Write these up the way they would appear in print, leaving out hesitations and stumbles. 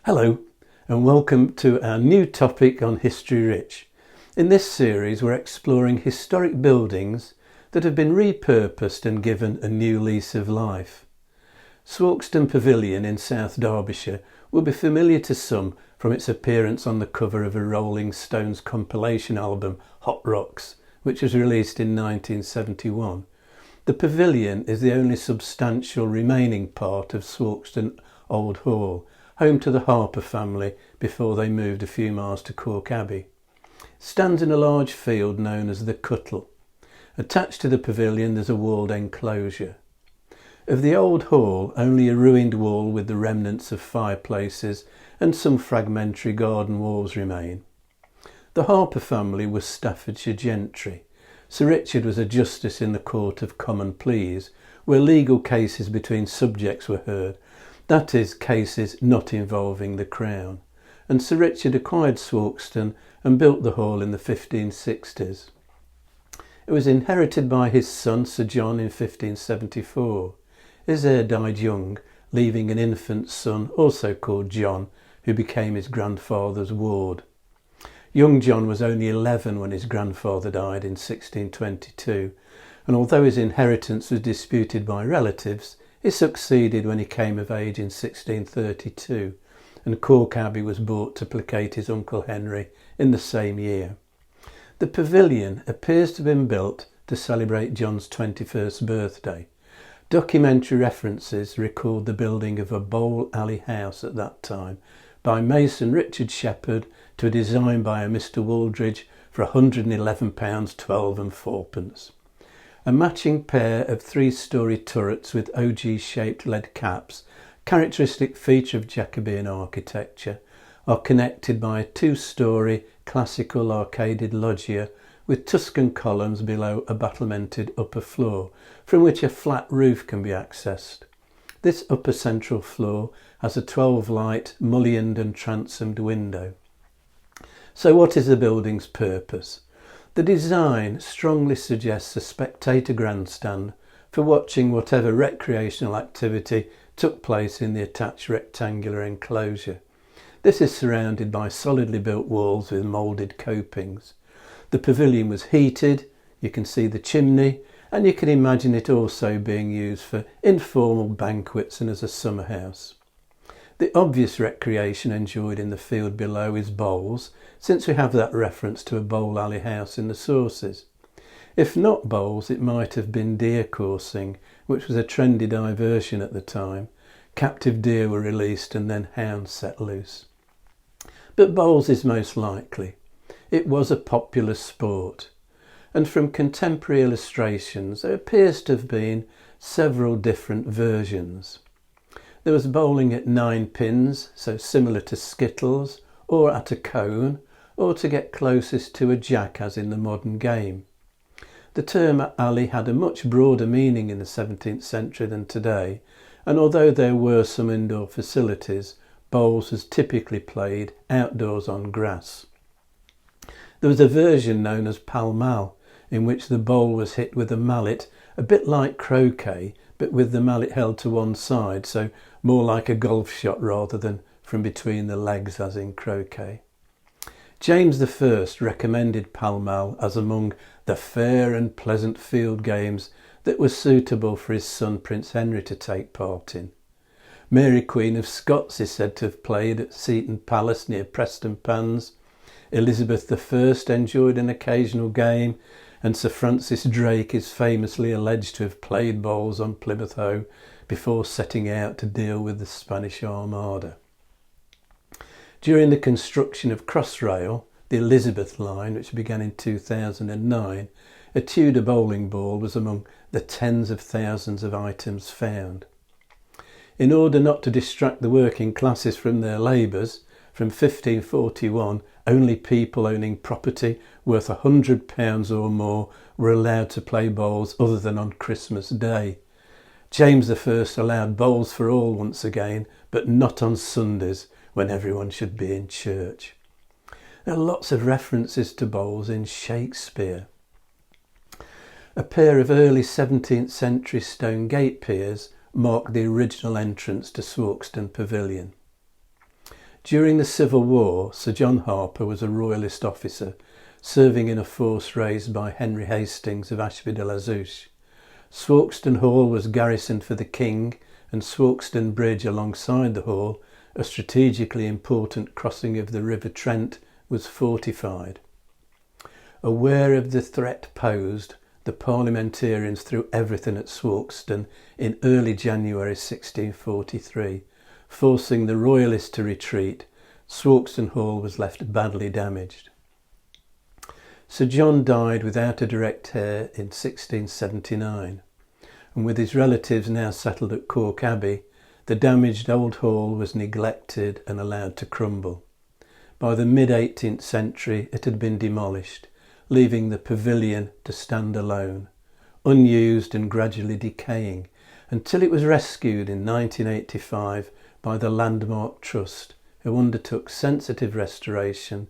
Hello and welcome to our new topic on History Rich. In this series we're exploring historic buildings that have been repurposed and given a new lease of life. Swarkestone Pavilion in South Derbyshire will be familiar to some from its appearance on the cover of a Rolling Stones compilation album Hot Rocks, which was released in 1971. The pavilion is the only substantial remaining part of Swarkestone Old Hall, home to the Harper family before they moved a few miles to Cork Abbey. It stands in a large field known as the Cuttle. Attached to the pavilion there's a walled enclosure. Of the old hall, only a ruined wall with the remnants of fireplaces and some fragmentary garden walls remain. The Harper family was Staffordshire gentry. Sir Richard was a justice in the Court of Common Pleas, where legal cases between subjects were heard, that is, cases not involving the Crown, and Sir Richard acquired Swarkestone and built the hall in the 1560s. It was inherited by his son Sir John in 1574. His heir died young, leaving an infant son, also called John, who became his grandfather's ward. Young John was only 11 when his grandfather died in 1622, and although his inheritance was disputed by relatives, he succeeded when he came of age in 1632, and Cork Abbey was bought to placate his uncle Henry in the same year. The pavilion appears to have been built to celebrate John's 21st birthday. Documentary references record the building of a bowl alley house at that time by mason Richard Shepherd to a design by a Mr Wooldridge for £111 12 and 4p. A matching pair of three-storey turrets with OG-shaped lead caps, characteristic feature of Jacobean architecture, are connected by a two-storey classical arcaded loggia with Tuscan columns below a battlemented upper floor, from which a flat roof can be accessed. This upper central floor has a 12-light mullioned and transomed window. So what is the building's purpose? The design strongly suggests a spectator grandstand for watching whatever recreational activity took place in the attached rectangular enclosure. This is surrounded by solidly built walls with moulded copings. The pavilion was heated, you can see the chimney, and you can imagine it also being used for informal banquets and as a summer house. The obvious recreation enjoyed in the field below is bowls, since we have that reference to a bowl alley house in the sources. If not bowls, it might have been deer coursing, which was a trendy diversion at the time. Captive deer were released and then hounds set loose. But bowls is most likely. It was a popular sport, and from contemporary illustrations there appears to have been several different versions. There was bowling at 9 pins, so similar to skittles, or at a cone, or to get closest to a jack as in the modern game. The term alley had a much broader meaning in the 17th century than today, and although there were some indoor facilities, bowls was typically played outdoors on grass. There was a version known as pall mall, in which the bowl was hit with a mallet, a bit like croquet, but with the mallet held to one side, so more like a golf shot rather than from between the legs as in croquet. James I recommended pall mall as among the fair and pleasant field games that were suitable for his son Prince Henry to take part in. Mary Queen of Scots is said to have played at Seaton Palace near Prestonpans. Elizabeth I enjoyed an occasional game, and Sir Francis Drake is famously alleged to have played bowls on Plymouth Hoe before setting out to deal with the Spanish Armada. During the construction of Crossrail, the Elizabeth line, which began in 2009, a Tudor bowling ball was among the tens of thousands of items found. In order not to distract the working classes from their labours, from 1541 only people owning property worth £100 or more were allowed to play bowls other than on Christmas Day. James I allowed bowls for all once again, but not on Sundays when everyone should be in church. There are lots of references to bowls in Shakespeare. A pair of early 17th century stone gate piers mark the original entrance to Swarkestone Pavilion. During the Civil War, Sir John Harper was a royalist officer serving in a force raised by Henry Hastings of Ashby-de-la-Zouch. Swarkestone Hall was garrisoned for the King, and Swarkestone Bridge alongside the hall, a strategically important crossing of the River Trent, was fortified. Aware of the threat posed, the parliamentarians threw everything at Swarkestone in early January 1643, forcing the royalists to retreat. Swarkestone Hall was left badly damaged. Sir John died without a direct heir in 1679, and with his relatives now settled at Cork Abbey, the damaged old hall was neglected and allowed to crumble. By the mid-18th century it had been demolished, leaving the pavilion to stand alone, unused and gradually decaying, until it was rescued in 1985 by the Landmark Trust, who undertook sensitive restoration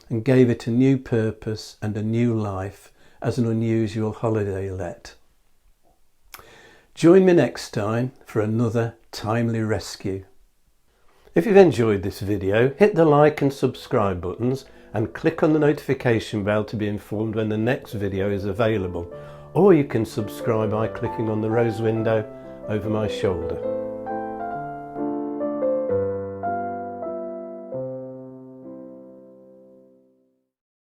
and gave it a new purpose and a new life as an unusual holiday let. Join me next time for another timely rescue. If you've enjoyed this video, hit the like and subscribe buttons and click on the notification bell to be informed when the next video is available, or you can subscribe by clicking on the rose window over my shoulder.